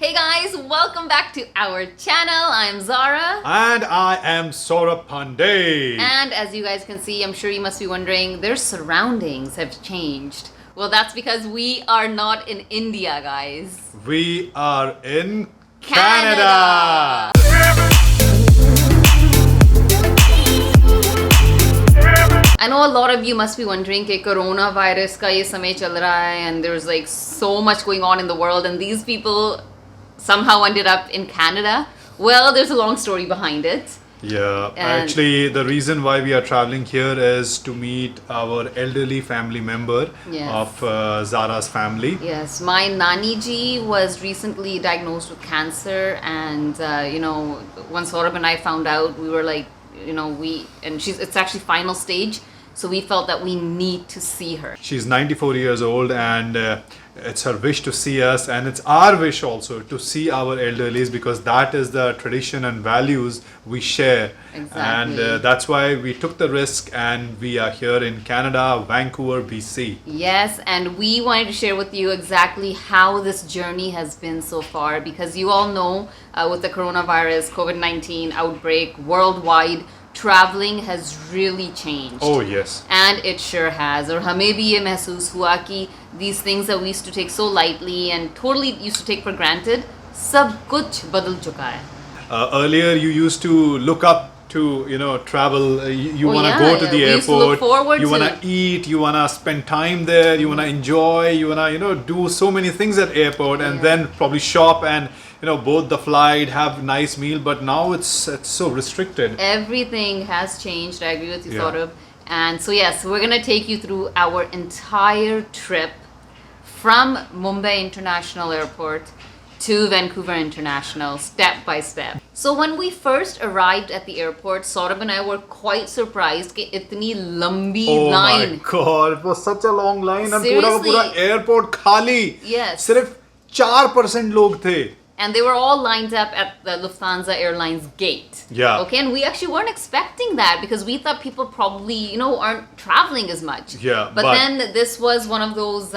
Hey guys, welcome back to our channel. I'm Zara. And I am Saurabh Pandey. And as you guys can see, I'm sure you must be wondering, their surroundings have changed. Well, that's because we are not in India, guys. We are in Canada. I know a lot of you must be wondering कि coronavirus का ये समय चल रहा है and there's like so much going on in the world and these people somehow ended up in Canada. Well, there's a long story behind it. Yeah, actually the reason why we are traveling here is to meet our elderly family member of Zara's family. Yes, my Nani ji was recently diagnosed with cancer and once Saurabh and I found out, we were like, it's actually final stage. So we felt that we need to see her. She's 94 years old and it's her wish to see us, and it's our wish also to see our elderlies because that is the tradition and values we share. Exactly. And that's why we took the risk and we are here in Canada, Vancouver, BC. Yes, and we wanted to share with you exactly how this journey has been so far because you all know with the coronavirus, COVID-19 outbreak worldwide, traveling has really changed. Oh yes. And it sure has. और हमें भी ये महसूस हुआ कि these things that we used to take so lightly and totally used to take for granted, सब कुछ बदल चुका है. Earlier you used to look up to travel. You want to go to the airport. You want to eat. You want to spend time there. You want to enjoy. You want to do so many things at airport and then probably shop and board the flight, have nice meal. But now it's so restricted. Everything has changed. I agree with you, Saurabh. And so yes, we're gonna take you through our entire trip from Mumbai International Airport to Vancouver International, step by step. So when we first arrived at the airport, Saurabh and I were quite surprised कि इतनी लंबी line. Oh my God, it was such a long line and Seriously. पूरा airport खाली. Yes. सिर्फ 4% लोग थे. And they were all lined up at the Lufthansa Airlines gate. Yeah. Okay, and we actually weren't expecting that because we thought people probably, aren't traveling as much. Yeah. But then this was one of those,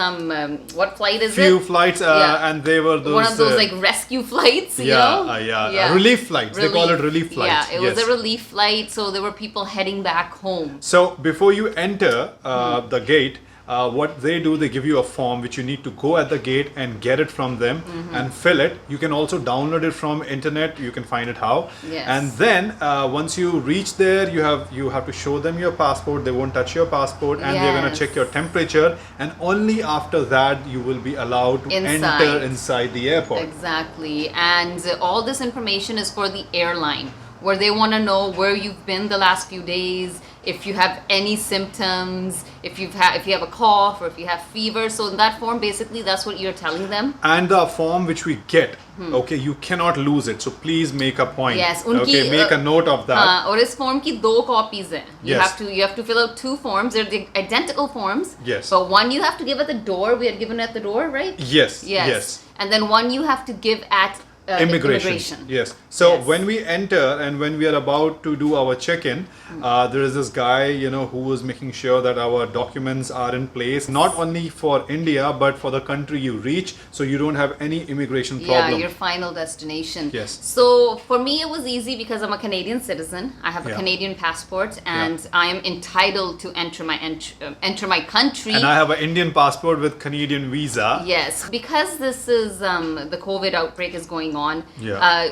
what flight is it? Few flights, and they were those. One of those like rescue flights, you know? Yeah. Relief flights. They call it relief flights. Yeah, it was a relief flight, so there were people heading back home. So before you enter the gate, what they do, they give you a form which you need to go at the gate and get it from them and fill it. You can also download it from internet. You can find it how. Yes. And then once you reach there, you have to show them your passport. They won't touch your passport and they're going to check your temperature. And only after that you will be allowed to enter inside the airport. Exactly. And all this information is for the airline, where they want to know where you've been the last few days, if you have any symptoms, if you have a cough or if you have fever. So in that form, basically, that's what you're telling them. And the form which we get, okay, you cannot lose it. So please make a point. Yes. Okay, make a note of that. और इस form की दो copies हैं. You Yes. have to fill out two forms. They're the identical forms. Yes. But one you have to give at the door. We had given at the door, right? Yes. And then one you have to give at immigration. Yes. So Yes. when we enter and when we are about to do our check-in, there is this guy, who was making sure that our documents are in place, not only for India, but for the country you reach, so you don't have any immigration problem. Yeah, your final destination. Yes. So for me, it was easy because I'm a Canadian citizen. I have a Canadian passport, and I am entitled to enter my country. And I have an Indian passport with Canadian visa. Yes, because this is the COVID outbreak is going on. Yeah.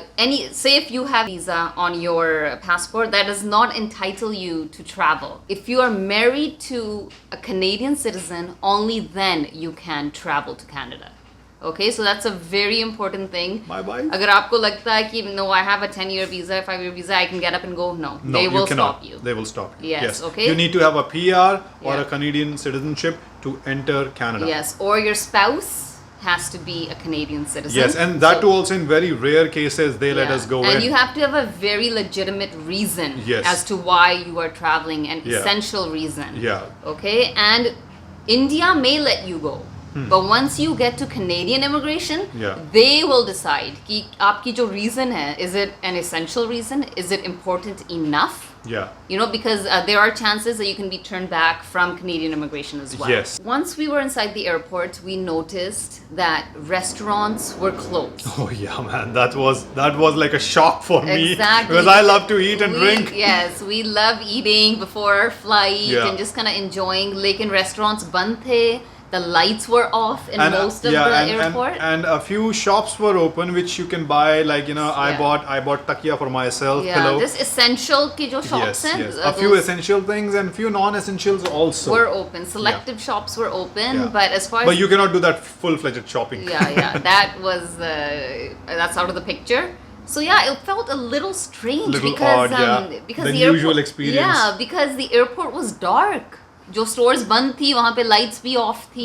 Say if you have visa on your passport, that does not entitle you to travel. If you are married to a Canadian citizen, only then you can travel to Canada. Okay, so that's a very important thing. Bye-bye. अगर आपको लगता है कि no, I have a 10-year visa, 5-year visa, I can get up and go. No, they will stop you. They will stop you. Yes, okay. You need to have a PR or a Canadian citizenship to enter Canada. Yes, or your spouse has to be a Canadian citizen. Yes, and that too also in very rare cases they let us go in. And you have to have a very legitimate reason as to why you are traveling, an essential reason. Yeah. Okay, and India may let you go. But once you get to Canadian immigration, they will decide कि आपकी जो reason है, is it an essential reason? Is it important enough? Yeah. Because there are chances that you can be turned back from Canadian immigration as well. Yes. Once we were inside the airport, we noticed that restaurants were closed. Oh yeah, man, that was like a shock for me. Exactly. Because I love to eat and drink. Yes, we love eating before our flight and just kind of enjoying. Lekin restaurants band the. The lights were off in most of the airport. And a few shops were open which you can buy, like, I bought takia for myself. Yeah, pillow. This essential ki jo shops yes. A few essential things and few non-essentials also were open. Selective shops were open, but as far as you cannot do that full-fledged shopping. Yeah, that was that's out of the picture. So it felt a little strange because the airport, usual experience. Yeah, because the airport was dark. जो stores बंद थी वहाँ पे lights भी off थी.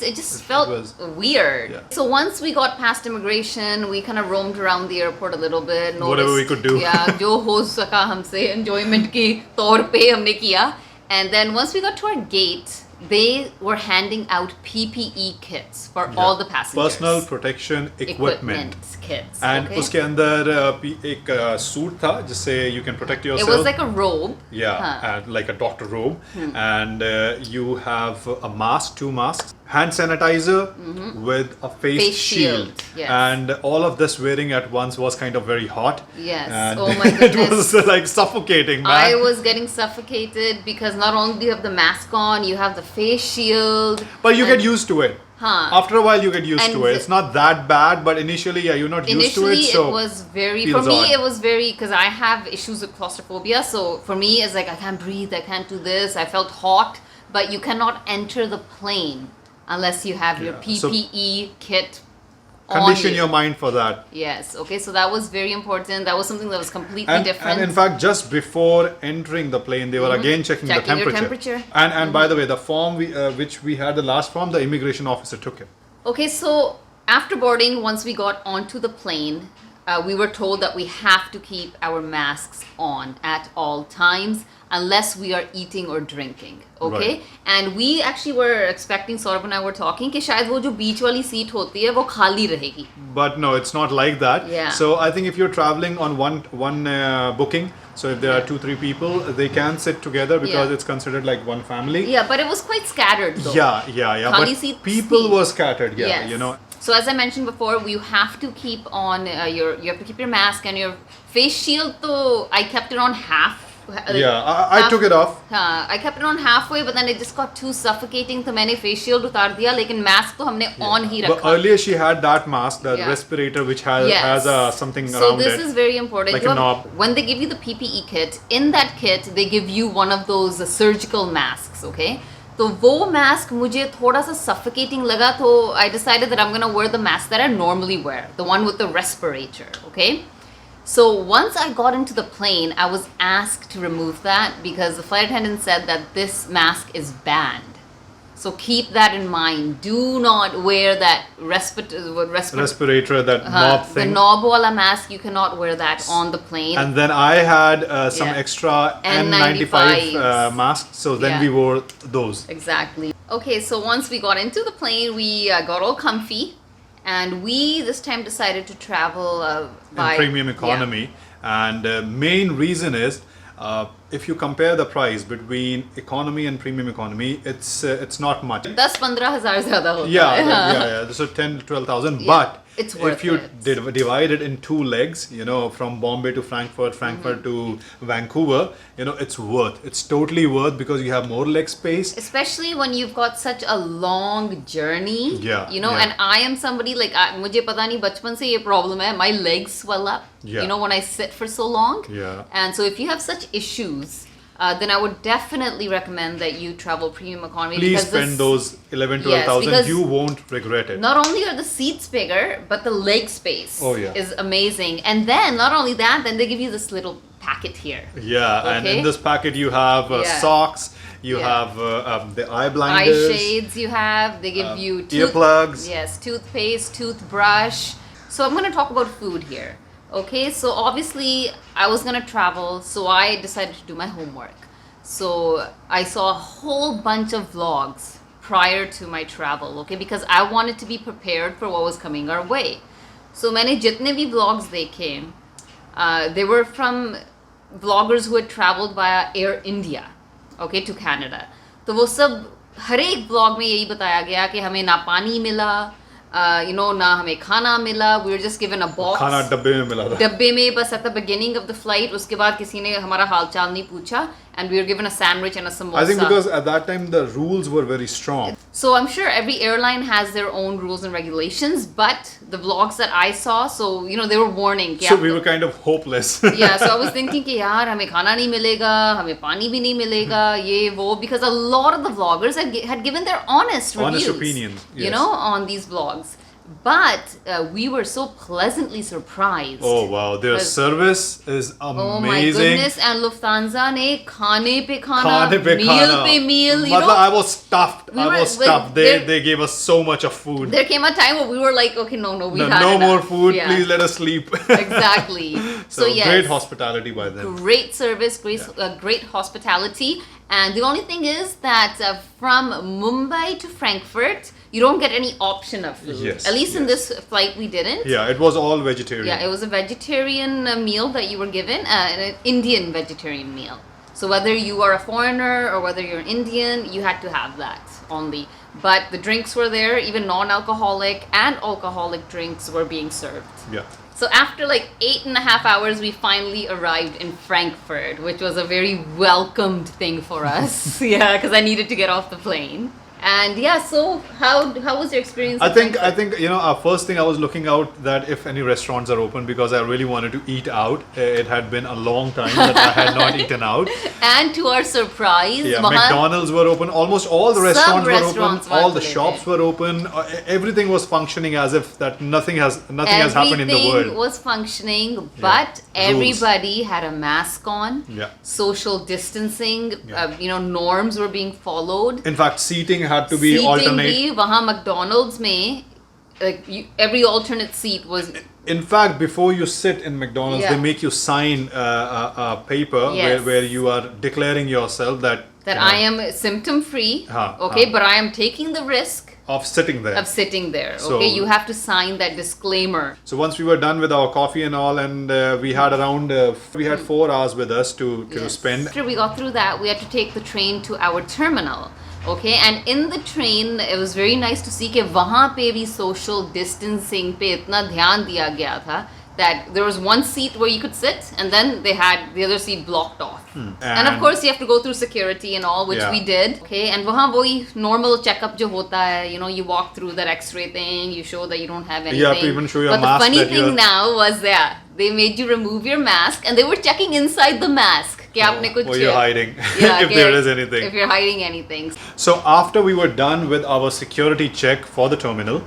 It just felt weird. Yeah. So once we got past immigration, we kind of roamed around the airport a little bit. Whatever we could do. Yeah, जो हो सका हमसे enjoyment के तौर पे हमने किया. And then once we got to our gate, they were handing out PPE kits for all the passengers. Personal protection equipment kits. And उसके अंदर एक suit था जिससे you can protect yourself. It was like a robe. Yeah, like a doctor robe. And you have a mask, 2 masks, hand sanitizer with a face shield. Yes. And all of this wearing at once was kind of very hot. Yes. And oh my goodness. It was like suffocating, man. I was getting suffocated because not only do you have the mask on, you have the face shield. But you get used to it. After a while you get used to it. It's not that bad, but initially you're not used to it. Initially it was very, for me it was very, because I have issues with claustrophobia, so for me it's like I can't breathe, I can't do this, I felt hot, but you cannot enter the plane unless you have your PPE kit condition your mind for that. Yes, okay, so that was very important. That was something that was completely different. And in fact, just before entering the plane, they were again checking the temperature. Your temperature. And by the way, the form which we had, the last form, the immigration officer took it. Okay, so after boarding, once we got onto the plane, we were told that we have to keep our masks on at all times unless we are eating or drinking. Okay? Right. And we actually were expecting, Saurabh and I were talking, कि शायद वो जो beach वाली seat होती है वो खाली रहेगी. But no, it's not like that. Yeah. So I think if you're traveling on one booking, so if there are 2-3 people, they can sit together because it's considered like one family. Yeah, but it was quite scattered though. Yeah. But people were scattered. Yeah, So as I mentioned before, you have to keep on you have to keep your mask and your face shield. So I kept it on half. I took it off. I kept it on halfway, but then it just got too suffocating. So मैंने face shield उतार दिया, लेकिन mask तो हमने on ही रखा. But earlier she had that mask, the respirator, which has something around it. So this is very important. Like a knob. When they give you the PPE kit, in that kit they give you one of those surgical masks. Okay. तो वो mask मुझे थोड़ा सा suffocating लगा, तो I decided that I'm gonna wear the mask that I normally wear, the one with the respirator. Okay. So once I got into the plane, I was asked to remove that because the flight attendant said that this mask is banned. So keep that in mind. Do not wear that respirator, that knob thing. The knob wala mask, you cannot wear that on the plane. And then I had some extra N95 masks, so then we wore those. Exactly. Okay, so once we got into the plane, we got all comfy. And we this time decided to travel by premium economy. And main reason is if you compare the price between economy and premium economy, it's not much. 10-15 हज़ार ज़्यादा होता है. Yeah. So 10 to 12,000. But it's worth if you it. divide it in 2 legs, from Bombay to Frankfurt to Vancouver, it's worth. It's totally worth because you have more leg space. Especially when you've got such a long journey. And I am somebody like मुझे पता नहीं बचपन से ये problem है. My legs swell up. When I sit for so long. And so if you have such issues, then I would definitely recommend that you travel premium economy. Please spend those 11,000-12,000. You won't regret it. Not only are the seats bigger, but the leg space is amazing. And then not only that, then they give you this little packet here. And in this packet you have socks. You have the eye blinders. Eye shades you have. They give you earplugs. Yes, toothpaste, toothbrush. So I'm going to talk about food here. Okay, so obviously I was gonna travel, so I decided to do my homework. So I saw a whole bunch of vlogs prior to my travel, okay, because I wanted to be prepared for what was coming our way. So मैंने जितने भी vlogs देखे, they were from vloggers who had traveled via Air India, okay, to Canada. तो वो सब हर एक blog में यही बताया गया कि हमें ना पानी मिला, ना हमें खाना मिला. We were just given a box. खाना डब्बे में मिला था. डब्बे में बस at the beginning of the flight. उसके बाद किसी ने हमारा हालचाल नहीं पूछा. And we were given a sandwich and a samosa. I think because at that time the rules were very strong. So I'm sure every airline has their own rules and regulations, but the vlogs that I saw, so they were warning. So we were kind of hopeless. Yeah, so I was thinking कि यार हमें खाना नहीं मिलेगा, हमें पानी भी नहीं मिलेगा, ये वो, because a lot of the vloggers had given their honest opinions, yes. On these vlogs. But we were so pleasantly surprised. Oh wow, their service is amazing. Oh my goodness, and Lufthansa ne khane pe khana, meal pe meal, I was stuffed. They gave us so much of food. There came a time where we were like, okay, no, we've had no enough. more food, yeah. Please let us sleep. Exactly. So yes, great hospitality by them. Great service, great hospitality. And the only thing is that from Mumbai to Frankfurt, you don't get any option of food. Yes, At least in this flight, we didn't. Yeah, it was all vegetarian. Yeah, it was a vegetarian meal that you were given, an Indian vegetarian meal. So whether you are a foreigner or whether you're Indian, you had to have that only. But the drinks were there, even non-alcoholic and alcoholic drinks were being served. Yeah. So after like 8.5 hours, we finally arrived in Frankfurt, which was a very welcomed thing for us. Yeah, because I needed to get off the plane. And yeah, so how was your experience? I think first thing I was looking out that if any restaurants are open, because I really wanted to eat out. It had been a long time that I had not eaten out. And to our surprise, McDonald's were open. Almost all the restaurants were open. All the shops were open. Everything was functioning as if that nothing has happened in the world. Everything was functioning, but everybody had a mask on. Yeah. Social distancing, norms were being followed. In fact, seating had to be alternate. वहाँ McDonald's में every alternate seat was. In fact, before you sit in McDonald's, they make you sign a paper where you are declaring yourself that I am symptom free. But I am taking the risk of sitting there. So, you have to sign that disclaimer. So once we were done with our coffee and all, and we had around 4 hours with us to spend. After we got through that, we had to take the train to our terminal. Okay, and in the train, it was very nice to see कि वहाँ पे भी social distancing पे इतना ध्यान दिया गया था that there was one seat where you could sit, and then they had the other seat blocked off. And of course, you have to go through security and all, which we did. Okay, and वहाँ वही normal checkup जो होता है, you walk through that X-ray thing, you show that you don't have anything. You have to even show your mask. But the funny thing now was they made you remove your mask, and they were checking inside the mask. Or you're hiding, if there is anything. If you're hiding anything. So after we were done with our security check for the terminal,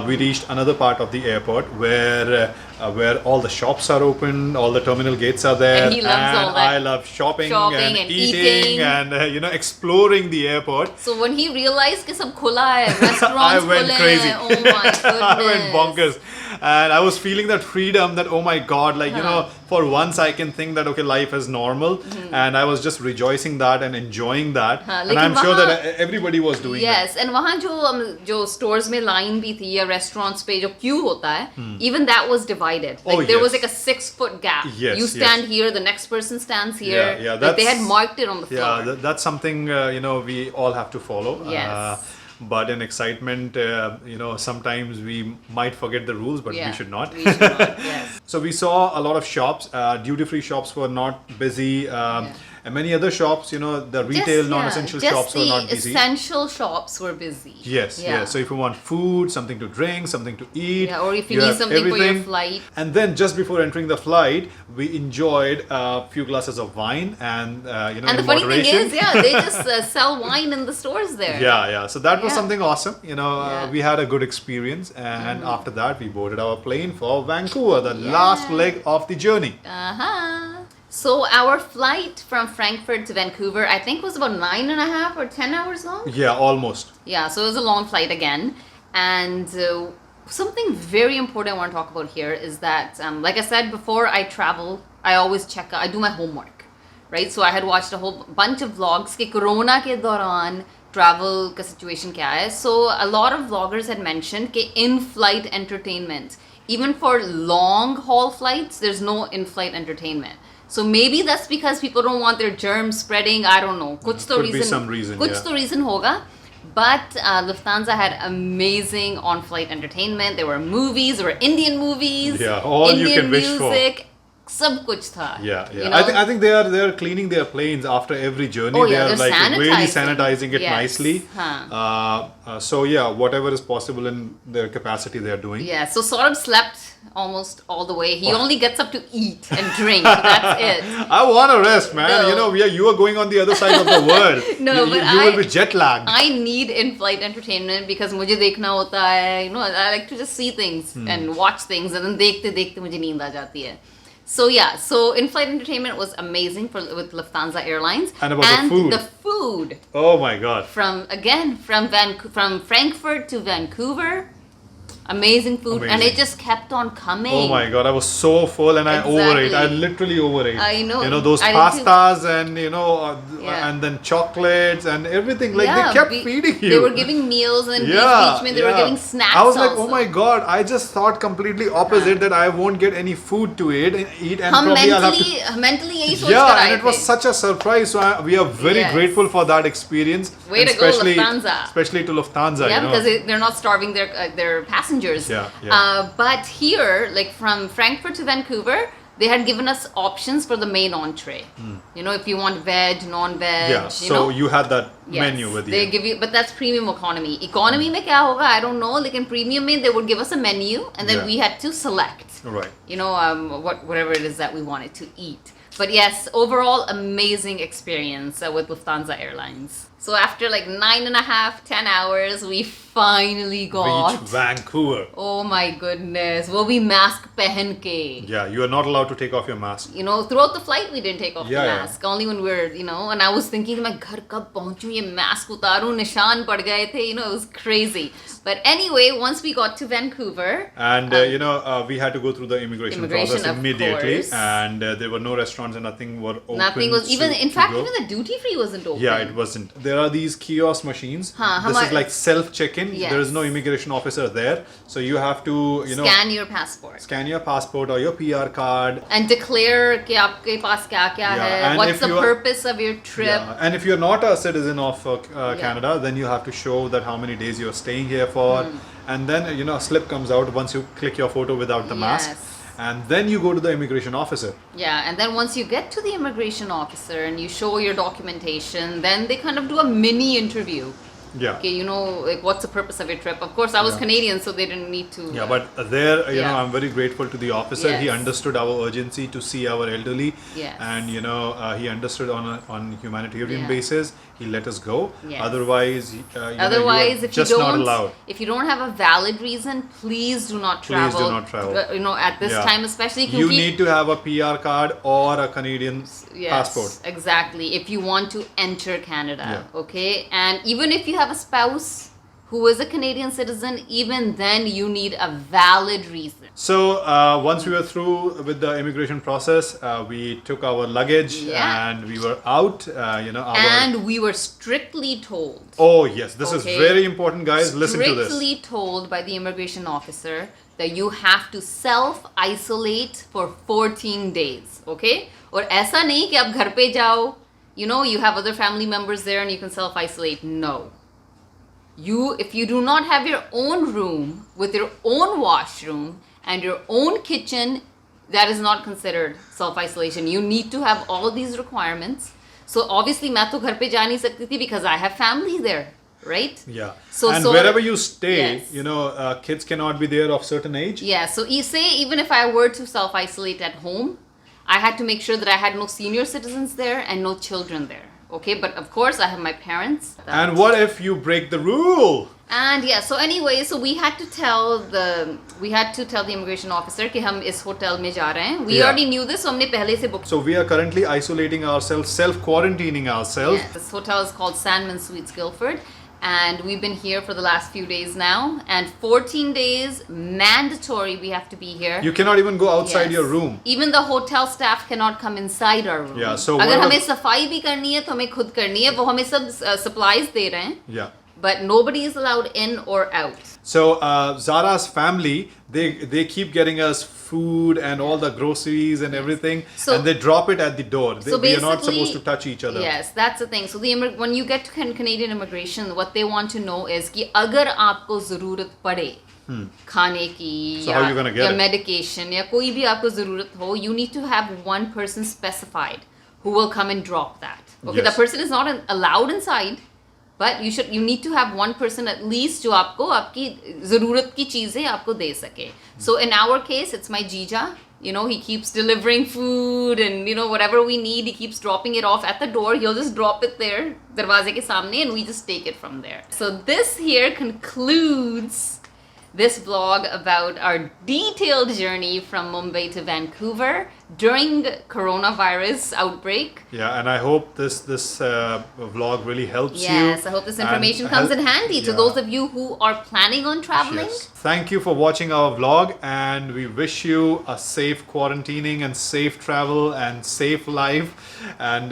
we reached another part of the airport where all the shops are open, all the terminal gates are there, and he loves all that. I love shopping and eating and exploring the airport. So when he realized कि सब खुला है, restaurants I went crazy. Oh my goodness. I went bonkers. And I was feeling that freedom that, oh my God, for once I can think that, okay, life is normal. And I was just rejoicing that and enjoying that. And I'm sure that everybody was doing that. Yes, and वहाँ जो stores में line भी थी या restaurants पे जो queue होता है, even that was divided. There was like a 6-foot gap. Yes, you stand here, the next person stands here. Yeah, they had marked it on the floor. Yeah, that's something, we all have to follow. Yes. But in excitement, sometimes we might forget the rules, but we should not. We should not, yes. So we saw a lot of shops. Duty-free shops were not busy. And many other shops, the retail, non-essential shops were not busy. Essential shops were busy. Yes. So if you want food, something to drink, something to eat. Yeah, or if you need something for your flight. And then just before entering the flight, we enjoyed a few glasses of wine and, and the funny thing is, they just sell wine in the stores there. Yeah. So that was something awesome. We had a good experience. And after that, we boarded our plane for Vancouver, the last leg of the journey. So our flight from Frankfurt to Vancouver, I think, was about 9.5 or 10 hours long. Yeah, almost. Yeah, so it was a long flight again. And something very important I want to talk about here is that, like I said, before I travel, I always I do my homework, right? So I had watched a whole bunch of vlogs कि corona के दौरान travel का situation क्या है. So a lot of vloggers had mentioned कि in-flight entertainment, even for long haul flights, there's no in-flight entertainment. So maybe that's because people don't want their germs spreading. I don't know. Kuch to Could reason, be some reason. Kuch to reason hoga. But Lufthansa had amazing on-flight entertainment. There were movies, there were Indian movies, all Indian you can wish for. music. Sab kuch tha. Yeah. You know? I think they are cleaning their planes after every journey. Oh, they yeah, are they're like really sanitizing. sanitizing it Yes. nicely. So yeah, whatever is possible in their capacity, they are doing. Yeah. So Saurabh slept almost all the way. He only gets up to eat and drink. That's it. I want to rest, man. No. You know, you are going on the other side of the world. No, but you will be jet lagged. I need in-flight entertainment because मुझे देखना होता है. You know, I like to just see things and watch things, and then देखते देखते मुझे नींद आ जाती है. So yeah, so in-flight entertainment was amazing with Lufthansa Airlines. And about the food. The food. Oh my God. From Frankfurt to Vancouver. Amazing food, and it just kept on coming. Oh my God, I was so full and I overate. I literally overate. I know. You know, those pastas and, you know, and then chocolates and everything. Like, they kept feeding you. They were giving meals and they were giving snacks. I was like, oh my God, I just thought completely opposite that I won't get any food to eat and probably I'll have to... mentally yahi soch Yeah, kar and it was such a surprise. So we are very grateful for that experience. Way to go, Lufthansa. Especially to Lufthansa, Yeah, because they're not starving their passengers. But here, like from Frankfurt to Vancouver, they had given us options for the main entree. You know, if you want veg, non-veg. Yeah, so you had that menu with you. They give you, but that's premium economy. Economy mein kya hoga? I don't know. Like in premium mein, they would give us a menu, and then we had to select. Right. You know, whatever it is that we wanted to eat. But yes, overall amazing experience with Lufthansa Airlines. So after like 9.5, 10 hours, we finally got... Reached Vancouver. Oh my goodness. Will we mask pehen ke? Yeah, you are not allowed to take off your mask. You know, throughout the flight, we didn't take off the mask. Only when we were, you know, and I was thinking, मैं घर कब पहुंचूं ये mask उतारूं निशान पड़ गए थे. You know, it was crazy. But anyway, once we got to Vancouver... And, you know, we had to go through the immigration process immediately. Course. And there were no restaurants and nothing were open. Nothing was... even the duty-free wasn't open. Yeah, it wasn't. There are these kiosk machines. This is like self-check-in. Yes. There is no immigration officer there. So you have to, you know... Scan your passport. Scan your passport or your PR card. And declare कि आपके पास क्या-क्या है. What's the purpose of your trip. Yeah. And if you're not a citizen of Canada, then you have to show that how many days you're staying here for. And then, you know, a slip comes out once you click your photo without the mask. And then you go to the immigration officer. Yeah, and then once you get to the immigration officer and you show your documentation, then they kind of do a mini interview. Yeah. Okay, you know, like what's the purpose of your trip? Of course, I was Canadian, so they didn't need to. Yeah, but there, you know, I'm very grateful to the officer. Yes. He understood our urgency to see our elderly. Yes. And, you know, he understood on humanitarian basis. He let us go. Yes. Otherwise, if you don't have a valid reason, please do not travel. Please do not travel. You know, at this time especially. You need to have a PR card or a Canadian passport. Exactly. If you want to enter Canada, okay? And even if you have a spouse who is a Canadian citizen, even then you need a valid reason. So once we were through with the immigration process, we took our luggage and we were out. And we were strictly told. Oh yes, this is very important, guys. Listen to this. Strictly told by the immigration officer that you have to self-isolate for 14 days. Okay? और ऐसा नहीं कि आप घर पे जाओ. You know, you have other family members there and you can self-isolate. No. If you do not have your own room with your own washroom and your own kitchen, that is not considered self-isolation. You need to have all these requirements. So obviously, मैं तो घर पे जा नहीं सकती थी because I have family there, right? Yeah. So wherever you stay, you know, kids cannot be there of certain age. Yeah. So you say even if I were to self-isolate at home, I had to make sure that I had no senior citizens there and no children there. Okay, but of course I have my parents. And what if you break the rule? And so anyway, so we had to tell the immigration officer कि हम इस hotel में जा रहे हैं. We already knew this, so हमने पहले से book. So we are currently isolating ourselves, self-quarantining ourselves. Yes, this hotel is called Sandman Suites Guildford. And we've been here for the last few days now. And 14 days, mandatory, we have to be here. You cannot even go outside your room. Even the hotel staff cannot come inside our room. Yeah, so अगर हमें सफाई भी करनी है तो हमें खुद करनी है. वो हमें सब supplies दे रहे हैं. Yeah. but nobody is allowed in or out. So Zara's family, they keep getting us food and all the groceries and everything, and they drop it at the door. We are not supposed to touch each other. Yes, that's the thing. So when you get to Canadian immigration, what they want to know is कि अगर आपको ज़रूरत पड़े खाने की या medication या कोई भी आपको ज़रूरत हो, you need to have one person specified who will come and drop that. Okay, the person is not allowed inside. But you need to have one person at least जो आपको आपकी ज़रूरत की चीज़ें आपको दे सके. So in our case, it's my Jija. He keeps delivering food and whatever we need, he keeps dropping it off at the door. He'll just drop it there, दरवाजे के सामने, and we just take it from there. So this here concludes this vlog about our detailed journey from Mumbai to Vancouver during coronavirus outbreak. Yeah, and I hope this vlog really helps you. Yes, I hope this information comes in handy to those of you who are planning on traveling. Yes. Thank you for watching our vlog, and we wish you a safe quarantining and safe travel and safe life. And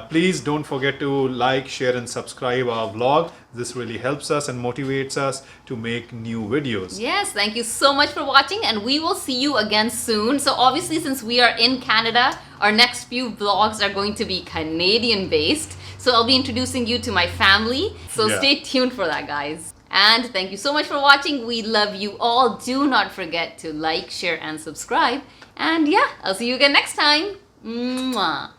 please don't forget to like, share and subscribe our vlog. This really helps us and motivates us to make new videos. Yes, thank you so much for watching, and we will see you again soon. So obviously, since we are in Canada, our next few vlogs are going to be Canadian based. So I'll be introducing you to my family. So stay tuned for that, guys. And thank you so much for watching. We love you all. Do not forget to like, share and subscribe. And yeah, I'll see you again next time. Mwah.